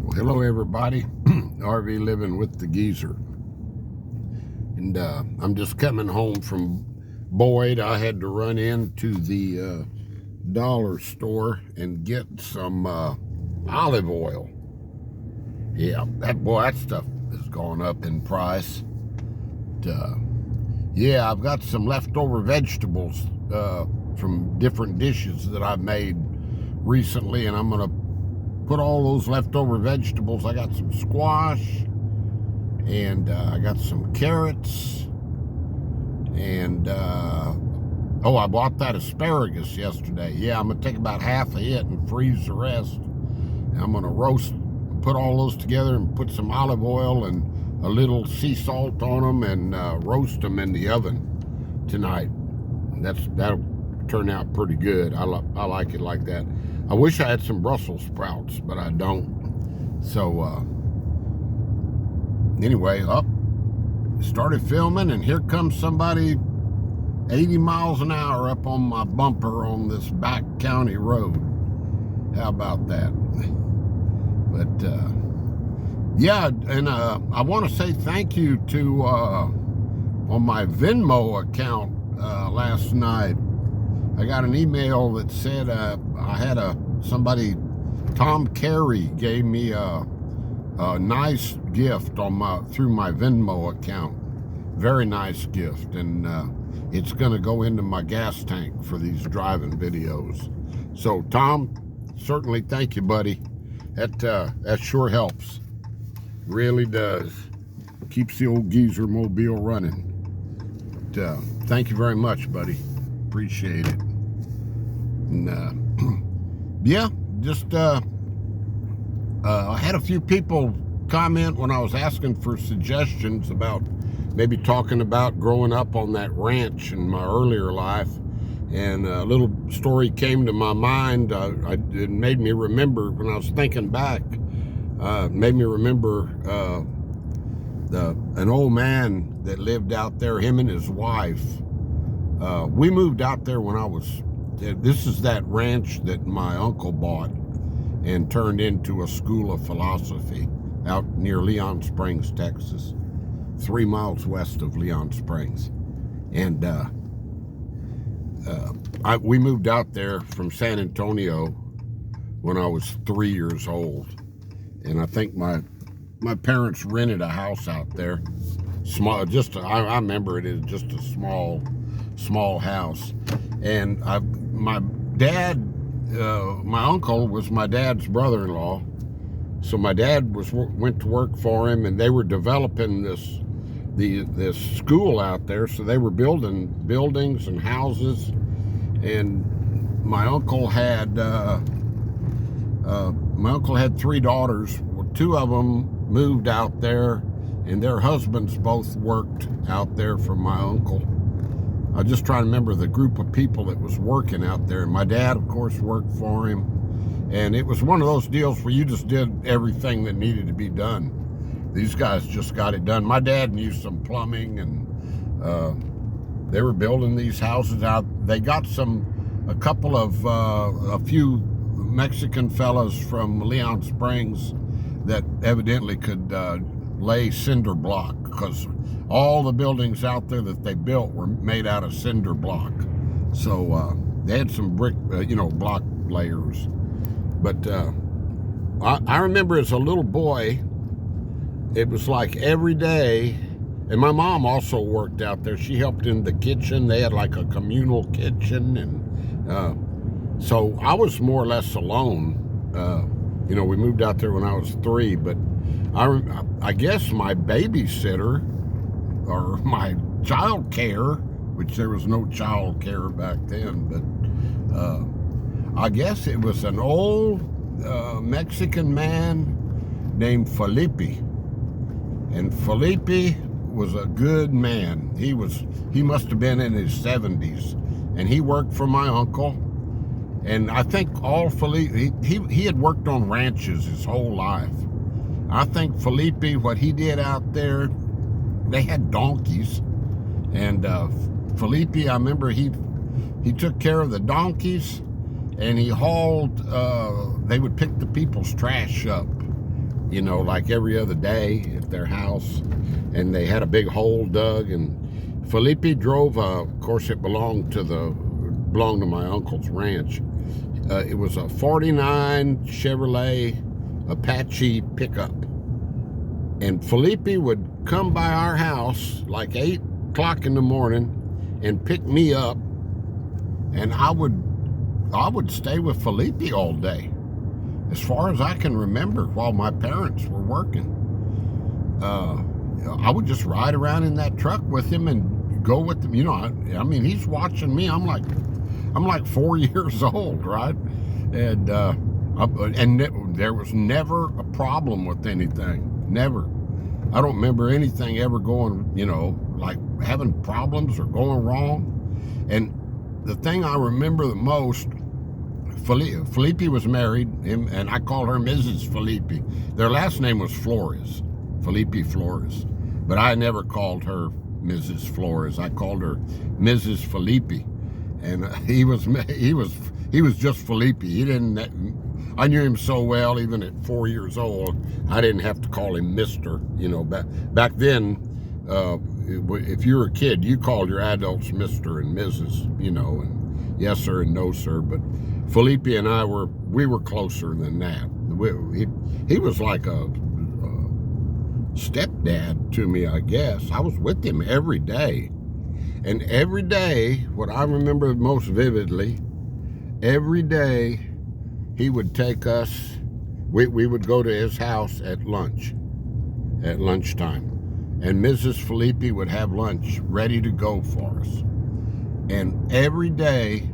Well, hello everybody. RV living with the geezer. And I'm just coming home from Boyd. I had to run into the dollar store and get some olive oil. Yeah, that stuff has gone up in price. Yeah, I've got some leftover vegetables from different dishes that I've made recently, and I'm gonna put all those leftover vegetables. I got some squash, and I got some carrots, and oh, I bought that asparagus yesterday. Yeah, I'm gonna take about half of it and freeze the rest. And I'm gonna put all those together and put some olive oil and a little sea salt on them and roast them in the oven tonight. That'll turn out pretty good. I like it like that. I wish I had some Brussels sprouts, but I don't. So anyway, started filming, and here comes somebody 80 miles an hour up on my bumper on this back county road. How about that? But yeah, and I want to say thank you to on my Venmo account last night. I got an email that said I had somebody, Tom Carey, gave me a nice gift on through my Venmo account. Very nice gift, and it's going to go into my gas tank for these driving videos. So Tom, certainly thank you, buddy. That sure helps. Really does. Keeps the old geezer mobile running. But, thank you very much, buddy. Appreciate it. And yeah, just I had a few people comment when I was asking for suggestions about maybe talking about growing up on that ranch in my earlier life, and a little story came to my mind. It made me remember, when I was thinking back, made me remember an old man that lived out there, him and his wife. We moved out there when this is that ranch that my uncle bought and turned into a school of philosophy out near Leon Springs, Texas, 3 miles west of Leon Springs. And we moved out there from San Antonio when I was 3 years old. And I think my parents rented a house out there. Small, I remember it as just a small house. And my uncle was my dad's brother-in-law. So my dad went to work for him, and they were developing this school out there. So they were building buildings and houses. And my uncle had 3 daughters. Well, 2 of them moved out there, and their husbands both worked out there for my uncle. I just try to remember the group of people that was working out there. My dad, of course, worked for him. And it was one of those deals where you just did everything that needed to be done. These guys just got it done. My dad knew some plumbing, and they were building these houses out. They got a few Mexican fellas from Leon Springs that evidently could lay cinder block, because all the buildings out there that they built were made out of cinder block. So they had some brick, block layers. But I remember as a little boy, it was like every day, and my mom also worked out there. She helped in the kitchen. They had like a communal kitchen, and so I was more or less alone. We moved out there when I was 3, but I guess my babysitter or my child care, which there was no child care back then, but I guess it was an old Mexican man named Felipe. And Felipe was a good man. He must have been in his 70s, and he worked for my uncle. And I think he had worked on ranches his whole life. I think Felipe, what he did out there, they had donkeys, and Felipe, I remember he took care of the donkeys, and he hauled, they would pick the people's trash up you know, like every other day at their house, and they had a big hole dug, and Felipe drove, of course it belonged to my uncle's ranch. It was a 49 Chevrolet Apache pickup. And Felipe would come by our house like 8 o'clock in the morning and pick me up, and I would stay with Felipe all day, as far as I can remember, while my parents were working. I would just ride around in that truck with him and go with him. You know, I mean, he's watching me. I'm like 4 years old, right? And there was never a problem with anything. Never. I don't remember anything ever going, you know, like having problems or going wrong. And the thing I remember the most, Felipe was married, and I called her Mrs. Felipe. Their last name was Flores, Felipe Flores. But I never called her Mrs. Flores. I called her Mrs. Felipe. And he was just Felipe. He didn't. I knew him so well, even at 4 years old, I didn't have to call him Mister. You know, back then, if you were a kid, you called your adults Mr. and Mrs. You know, and yes sir and no sir. But Felipe and I were closer than that. He was like a stepdad to me, I guess. I was with him every day. And every day, what I remember most vividly, every day he would take us, we would go to his house at lunchtime. And Mrs. Felipe would have lunch ready to go for us. And every day,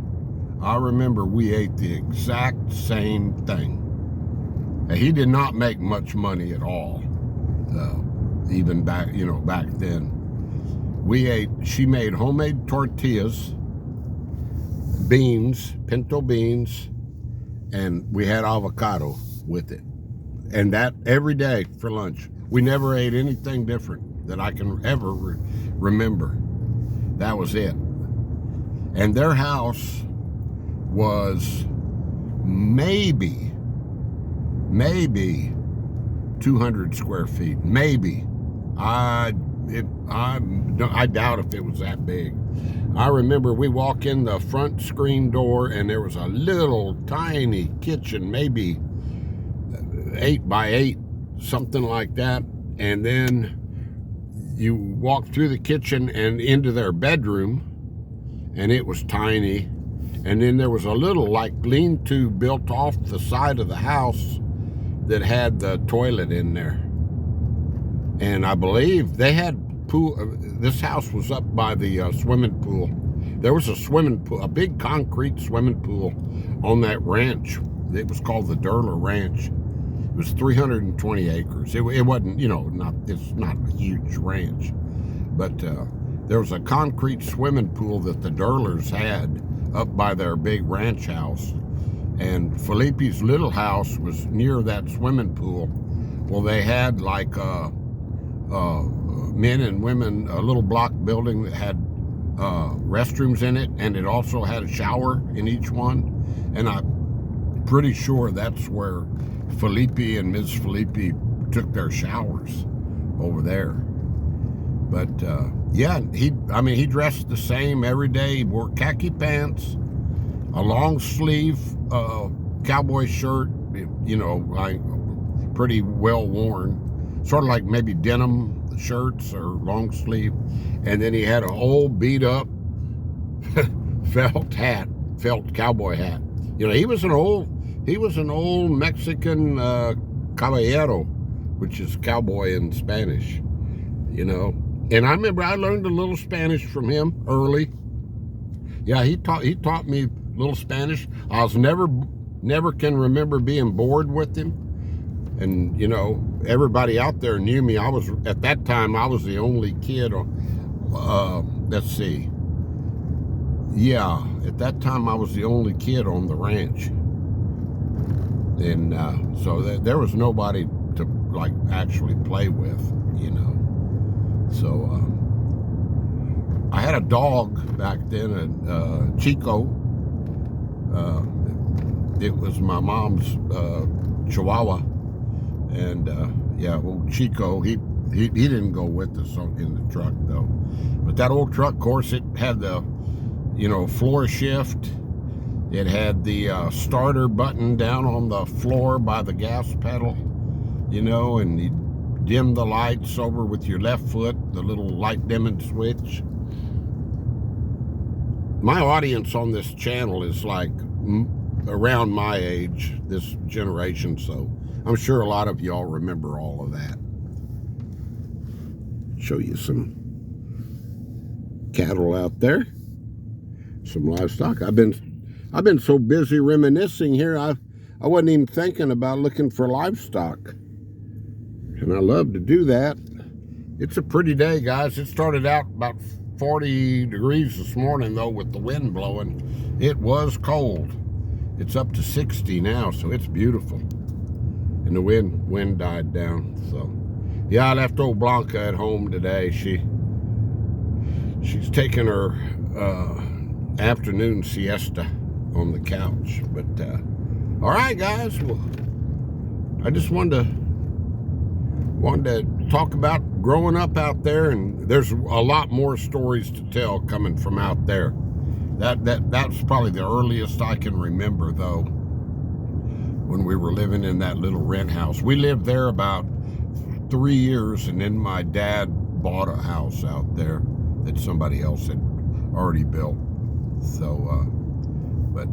I remember we ate the exact same thing. He did not make much money at all, even back then. She made homemade tortillas, beans, pinto beans, and we had avocado with it. And that every day for lunch. We never ate anything different that I can ever remember. That was it. And their house was maybe 200 square feet. Maybe. I doubt if it was that big. I remember we walk in the front screen door, and there was a little tiny kitchen, maybe 8 by 8, something like that. And then you walk through the kitchen and into their bedroom, and it was tiny. And then there was a little like lean-to built off the side of the house that had the toilet in there. And I believe they had pool. This house was up by the swimming pool. There was a swimming pool, a big concrete swimming pool on that ranch. It was called the Durler Ranch. It was 320 acres. It wasn't, you know, it's not a huge ranch, but there was a concrete swimming pool that the Durlers had up by their big ranch house. And Felipe's little house was near that swimming pool. Well, they had like men and women, a little block building that had restrooms in it, and it also had a shower in each one. And I'm pretty sure that's where Felipe and Ms. Felipe took their showers, over there. But yeah, he dressed the same every day. He wore khaki pants, a long sleeve cowboy shirt, you know, like pretty well worn, sort of like maybe denim shirts or long sleeve. And then he had an old beat up felt cowboy hat. You know, he was an old Mexican caballero, which is cowboy in Spanish, you know. And I remember I learned a little Spanish from him early. Yeah, he taught me a little Spanish. I was never can remember being bored with him. And, you know, everybody out there knew me. At that time, I was the only kid let's see. Yeah, at that time, I was the only kid on the ranch. And so there was nobody to, like, actually play with, you know. So I had a dog back then, Chico. It was my mom's Chihuahua. And Yeah, old Chico, he didn't go with us in the truck though. But that old truck, of course, it had the, floor shift. It had the starter button down on the floor by the gas pedal, and you dim the lights over with your left foot, the little light dimming switch. My audience on this channel is like around my age, this generation, so I'm sure a lot of y'all remember all of that. Show you some cattle out there, some livestock. I've been so busy reminiscing here, I wasn't even thinking about looking for livestock, and I love to do that. It's a pretty day, guys. It started out about 40 degrees this morning though, with the wind blowing. It was cold. It's up to 60 now, so it's beautiful, and the wind died down. So yeah, I left old Blanca at home today. She's taking her afternoon siesta on the couch. But all right, guys, well, I just wanted to talk about growing up out there, and there's a lot more stories to tell coming from out there. That's probably the earliest I can remember though, when we were living in that little rent house. We lived there about 3 years, and then my dad bought a house out there that somebody else had already built. So but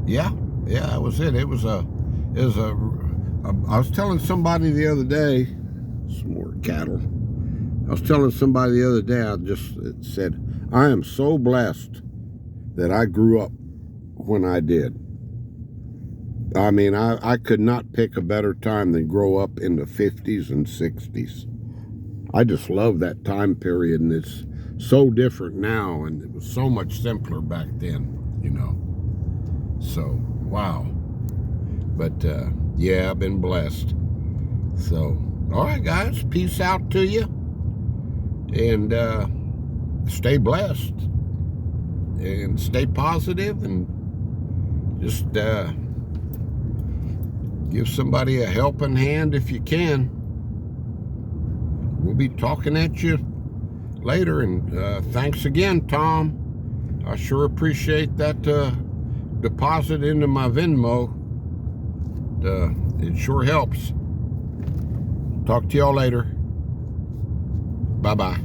yeah, that was it. I was telling somebody the other day, some more cattle. I was telling somebody the other day, it said, I am so blessed that I grew up when I did. I mean, I could not pick a better time than grow up in the 50s and 60s. I just love that time period, and it's so different now, and it was so much simpler back then, So, wow. But, yeah, I've been blessed. So, all right, guys, peace out to you, and stay blessed, and stay positive, and just give somebody a helping hand if you can. We'll be talking at you later, and thanks again, Tom. I sure appreciate that deposit into my Venmo. It sure helps. Talk to y'all later. Bye-bye.